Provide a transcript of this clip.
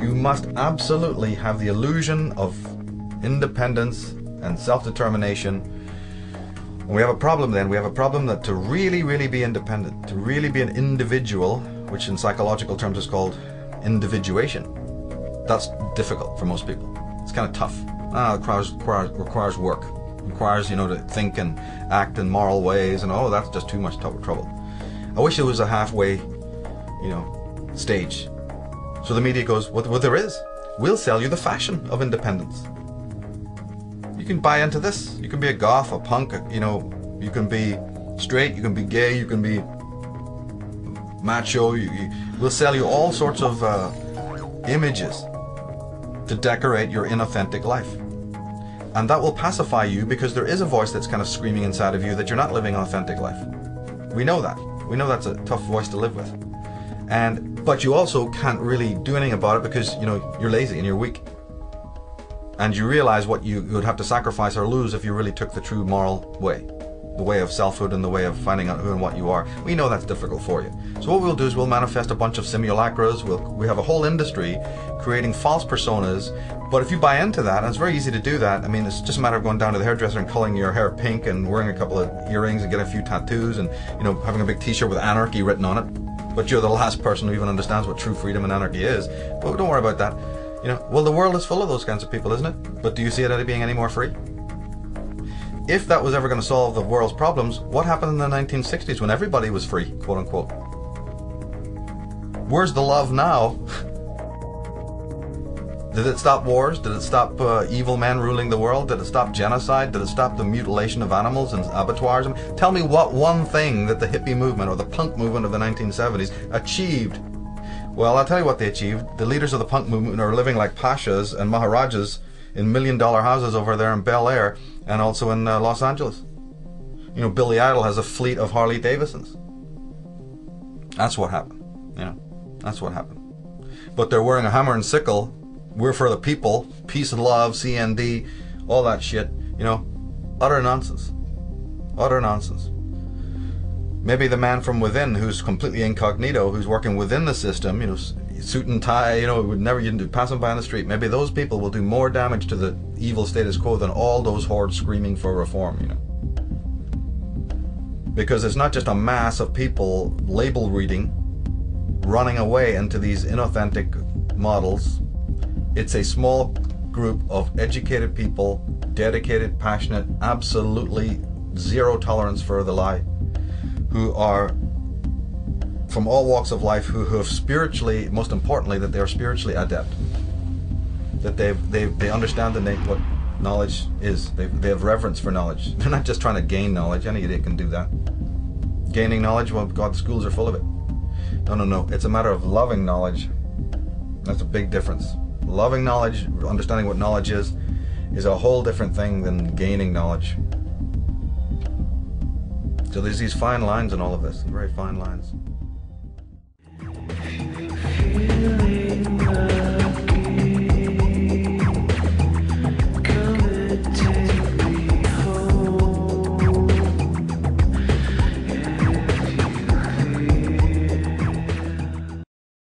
You must absolutely have the illusion of independence and self-determination. And we have a problem then. We have a problem that to really, really be independent, to really be an individual, which in psychological terms is called individuation, that's difficult for most people. It's kind of tough. It requires work. It requires, to think and act in moral ways, and oh, that's just too much trouble. I wish there was a halfway, stage. So the media goes, well, there is. We'll sell you the fashion of independence. You can buy into this. You can be a goth, a punk, you can be straight, you can be gay, you can be macho. We'll sell you all sorts of images to decorate your inauthentic life. And that will pacify you, because there is a voice that's kind of screaming inside of you that you're not living an authentic life. We know that. We know that's a tough voice to live with. But you also can't really do anything about it because, you're lazy and you're weak. And you realize what you would have to sacrifice or lose if you really took the true moral way. The way of selfhood and the way of finding out who and what you are. We know that's difficult for you. So what we'll do is we'll manifest a bunch of simulacras. We have a whole industry creating false personas. But if you buy into that, and it's very easy to do that, it's just a matter of going down to the hairdresser and coloring your hair pink and wearing a couple of earrings and getting a few tattoos and, having a big t-shirt with anarchy written on it. But you're the last person who even understands what true freedom and anarchy is. But don't worry about that. Well, the world is full of those kinds of people, isn't it? But do you see it as being any more free? If that was ever going to solve the world's problems, what happened in the 1960s when everybody was free, quote unquote? Where's the love now? Did it stop wars? Did it stop evil men ruling the world? Did it stop genocide? Did it stop the mutilation of animals and abattoirs? Tell me what one thing that the hippie movement or the punk movement of the 1970s achieved. Well, I'll tell you what they achieved. The leaders of the punk movement are living like pashas and maharajas in million-dollar houses over there in Bel Air and also in Los Angeles. Billy Idol has a fleet of Harley Davidsons. That's what happened. That's what happened. But they're wearing a hammer and sickle. We're for the people, peace and love, CND, all that shit. Utter nonsense. Utter nonsense. Maybe the man from within who's completely incognito, who's working within the system, suit and tie, would never even pass him by on the street. Maybe those people will do more damage to the evil status quo than all those hordes screaming for reform, Because it's not just a mass of people label reading, running away into these inauthentic models. It's a small group of educated people, dedicated, passionate, absolutely zero tolerance for the lie, who are from all walks of life, who have spiritually, most importantly, that they are spiritually adept, that they understand what knowledge is. They have reverence for knowledge. They're not just trying to gain knowledge. Any idiot can do that. Gaining knowledge, well, God, the schools are full of it. No. It's a matter of loving knowledge. That's a big difference. Loving knowledge, understanding what knowledge is a whole different thing than gaining knowledge. So there's these fine lines in all of this, very fine lines.